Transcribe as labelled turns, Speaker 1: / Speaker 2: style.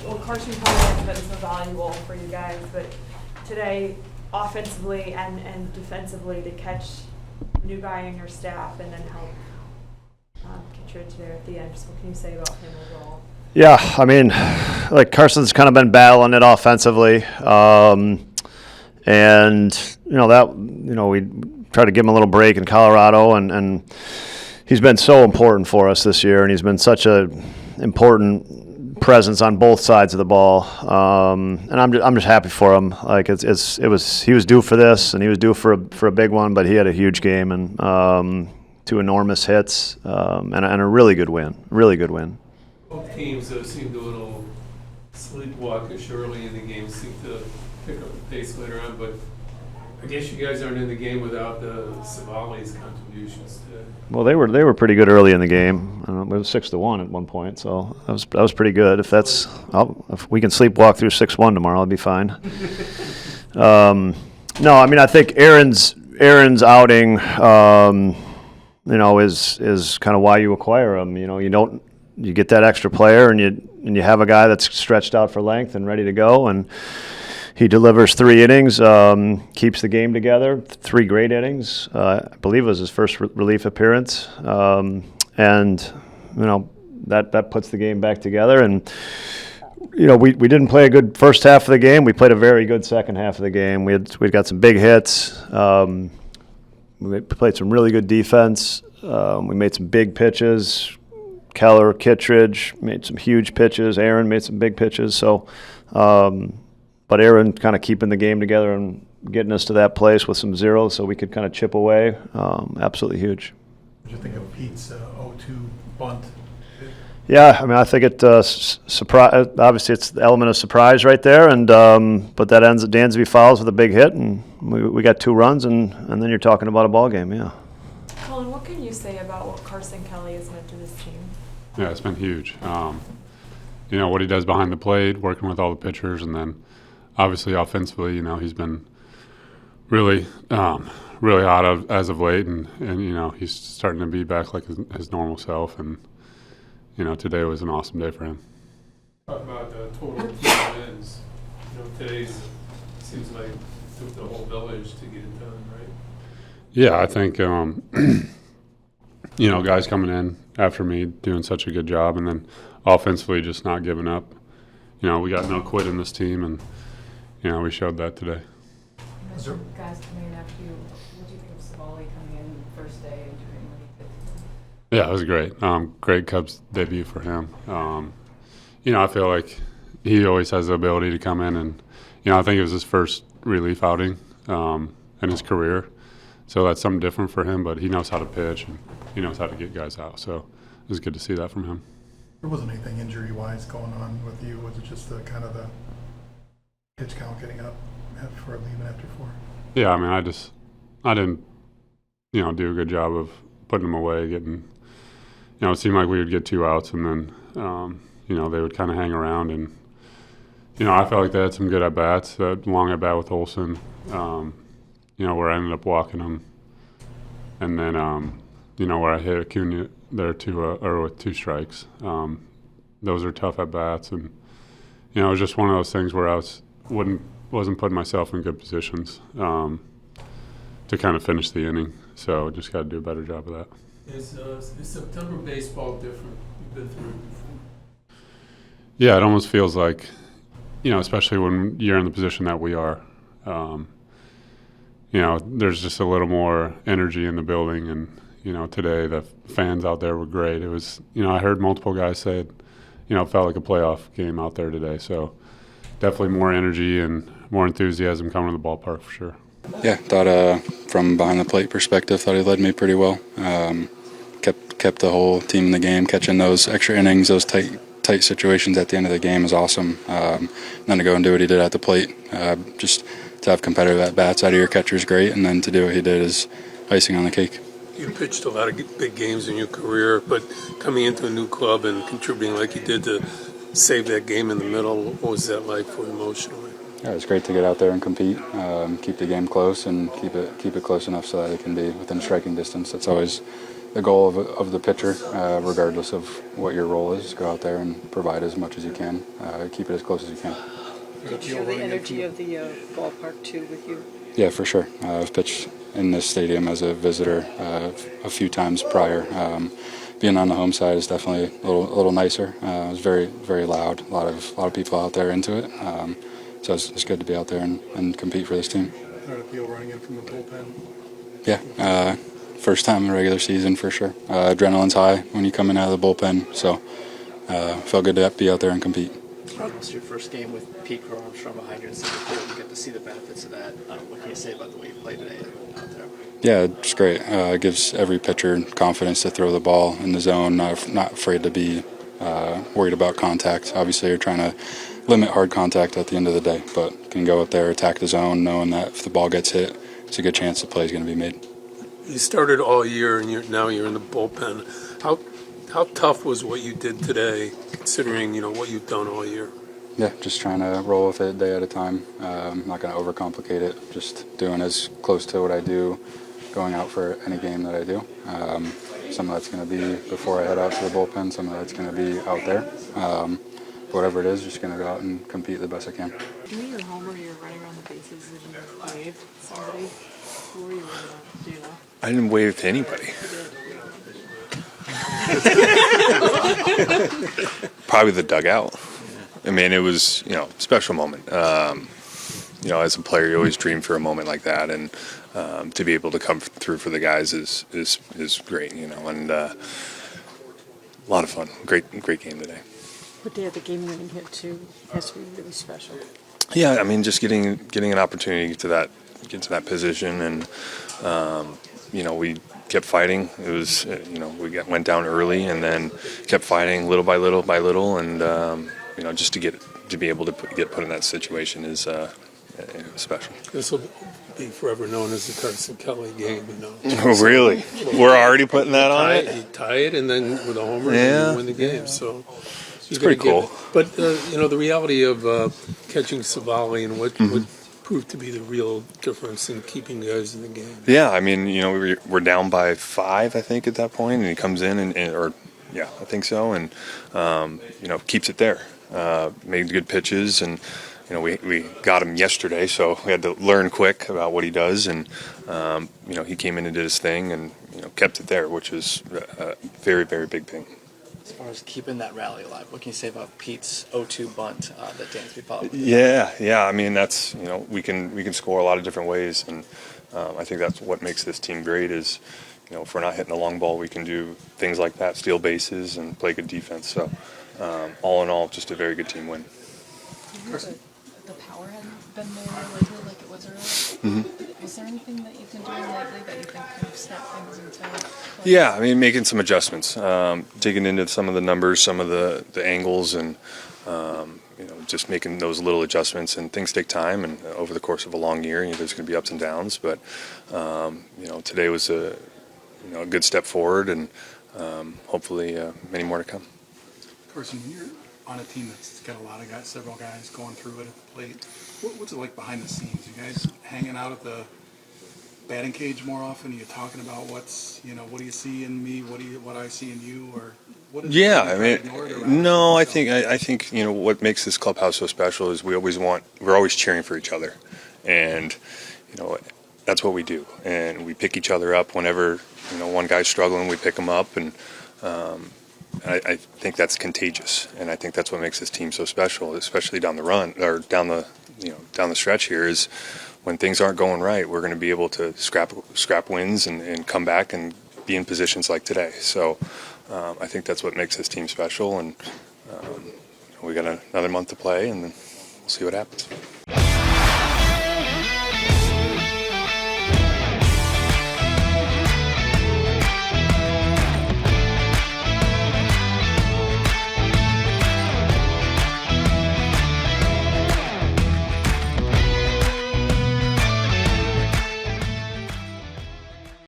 Speaker 1: well, Carson Kelly has been so valuable for you guys, but today, offensively and defensively, to catch a new guy in your staff and then help contribute there at the end. Just what can you say about him overall?
Speaker 2: Yeah, I mean, like Carson's kind of been battling it offensively, and we tried to give him a little break in Colorado, and he's been so important for us this year, and he's been such a important presence on both sides of the ball, and I'm just happy for him. Like he was due for this, and he was due for a big one, but he had a huge game and 2 enormous hits and a really good win.
Speaker 3: Both teams seemed a little sleepwalkish early in the game, seemed to pick up the pace later on, but I guess you guys aren't in the game without the Civale's contributions today.
Speaker 2: Well, they were pretty good early in the game. It was 6-1 at one point, so that was pretty good. If we can sleepwalk through 6-1 tomorrow, I'll be fine. No, I mean I think Aaron's outing, is kind of why you acquire him. You get that extra player, and you have a guy that's stretched out for length and ready to go, and he delivers 3 innings, keeps the game together, 3 great innings. I believe it was his first relief appearance, and that puts the game back together. And we didn't play a good first half of the game. We played a very good second half of the game. We got some big hits. We played some really good defense. We made some big pitches. Keller, Kittredge made some huge pitches. Aaron made some big pitches. So, but Aaron kind of keeping the game together and getting us to that place with some zeros so we could kind of chip away. Absolutely huge.
Speaker 4: What did you think of Pete's 0-2 bunt?
Speaker 2: Yeah, I mean, I think it obviously it's the element of surprise right there, and but that ends at Dansby fouls with a big hit, and we got 2 runs, and then you're talking about a ball game. Yeah.
Speaker 1: Colin, what can you say about what Carson Kelly has meant to this team?
Speaker 5: Yeah, it's been huge. What he does behind the plate, working with all the pitchers, and then obviously offensively, he's been really hot as of late, and he's starting to be back like his normal self, and today was an awesome day for him.
Speaker 3: Talk about the total team wins. Today's seems like it took the whole village to get it done, right?
Speaker 5: Yeah, I think guys coming in after me doing such a good job, and then offensively just not giving up. We got no quit in this team, and we showed that today.
Speaker 6: Some guys coming in after you. What do you think of Civale coming in first day and doing what he did?
Speaker 5: Yeah, it was great. Great Cubs debut for him. I feel like he always has the ability to come in, and I think it was his first relief outing in his career, so that's something different for him. But he knows how to pitch, and he knows how to get guys out. So it was good to see that from him.
Speaker 4: There wasn't anything injury-wise going on with you. Was it just the pitch count getting up for leaving after 4?
Speaker 5: Yeah, I mean, I didn't, do a good job of putting them away, getting, it seemed like we would get 2 outs, and then, they would kind of hang around, and, I felt like they had some good at-bats, that long at-bat with Olsen, where I ended up walking them, and then, where I hit Acuna there with 2 strikes. Those are tough at-bats, and, it was just one of those things where I wasn't putting myself in good positions to kind of finish the inning. So just got to do a better job of that.
Speaker 3: Is September baseball different? You've been through it before.
Speaker 5: Yeah, it almost feels like, especially when you're in the position that we are, there's just a little more energy in the building. And, today the fans out there were great. It was, I heard multiple guys say it, felt like a playoff game out there today. So definitely more energy and more enthusiasm coming to the ballpark for sure.
Speaker 7: Yeah, thought from behind the plate perspective, thought he led me pretty well. Kept the whole team in the game, catching those extra innings, those tight situations at the end of the game is awesome. Then to go and do what he did at the plate, just to have competitive at-bats out of your catcher is great, and then to do what he did is icing on the cake.
Speaker 3: You pitched a lot of big games in your career, but coming into a new club and contributing like you did to save that game in the middle, what was that like for you emotionally?
Speaker 7: Yeah, it's great to get out there and compete, keep the game close, and keep it close enough so that it can be within striking distance. That's always the goal of the pitcher, regardless of what your role is, go out there and provide as much as you can, keep it as close as you can.
Speaker 8: Did you have the energy of the ballpark too with you?
Speaker 7: Yeah, for sure. I've pitched in this stadium as a visitor a few times prior. Being on the home side is definitely a little nicer. It was very, very loud. A lot of people out there into it. So it's good to be out there and compete for this team.
Speaker 4: How did it feel running in from the bullpen?
Speaker 7: Yeah, first time in the regular season for sure. Adrenaline's high when you come in out of the bullpen, so felt good to be out there and compete.
Speaker 8: This is your first game with Pete Armstrong behind you in center field. You get to see the benefits of that. What can you say about the way you played today out there?
Speaker 7: Yeah, it's great. It gives every pitcher confidence to throw the ball in the zone, not afraid to be worried about contact. Obviously, you're trying to limit hard contact at the end of the day, but can go out there, attack the zone, knowing that if the ball gets hit, it's a good chance the play is going to be made.
Speaker 3: You started all year, and now you're in the bullpen. How tough was what you did today, considering what you've done all year?
Speaker 7: Yeah, just trying to roll with it a day at a time. I'm not going to overcomplicate it. Just doing as close to what I do, going out for any game that I do. Some of that's going to be before I head out to the bullpen. Some of that's going to be out there. Whatever it is, just going to go out and compete the best I can.
Speaker 6: During your homer, you're running around the bases and you waved somebody. Who were you waving at? Do you know?
Speaker 9: I didn't wave to anybody. Probably the dugout. I mean, it was, special moment. As a player, you always dream for a moment like that, and to be able to come through for the guys is great, and a lot of fun. Great game today.
Speaker 10: What day of the game-winning hit too has to be really special.
Speaker 9: Yeah, I mean, just getting an opportunity to get to that position, and we kept fighting. It was we went down early and then kept fighting little by little, and just to be able to get put in that situation is special.
Speaker 3: This will be forever known as the Carson Kelly game.
Speaker 9: Oh, really? We're already putting that on it?
Speaker 3: You tie it, and then with a homer, and you win the game. So
Speaker 9: it's pretty cool.
Speaker 3: But the reality of catching Civale and what proved to be the real difference in keeping guys in the game.
Speaker 9: Yeah, I mean, we're down by 5, I think, at that point, and he comes in I think so, and keeps it there. Made good pitches, and we got him yesterday, so we had to learn quick about what he does, and he came in and did his thing, and kept it there, which is a very, very big thing.
Speaker 8: As far as keeping that rally alive, what can you say about Pete's 0-2 bunt that Dansby followed?
Speaker 9: Yeah. I mean, that's we can score a lot of different ways, and I think that's what makes this team great. Is if we're not hitting the long ball, we can do things like that, steal bases, and play good defense. So all in all, just a very good team win.
Speaker 6: The power hadn't been there lately like it was earlier. Mm-hmm. Is there anything that you've been doing lately that you think kind of snap things into place?
Speaker 9: Yeah, I mean, making some adjustments, digging into some of the numbers, some of the angles, and just making those little adjustments. And things take time, and over the course of a long year, there's going to be ups and downs. But today was a good step forward, and hopefully many more to come.
Speaker 4: Carson, when you're on a team that's got several guys going through it at the plate, what's it like behind the scenes? You guys hanging out at the batting cage more often? Are you talking about what do you see in me? What I see in you? Or what is
Speaker 9: no, I think what makes this clubhouse so special is we're always cheering for each other, and that's what we do, and we pick each other up whenever one guy's struggling, we pick him up, and I think that's contagious, and I think that's what makes this team so special, especially down the run or down the stretch here. Is when things aren't going right, we're going to be able to scrap wins and come back and be in positions like today. So I think that's what makes this team special, and we got another month to play, and then we'll see what happens.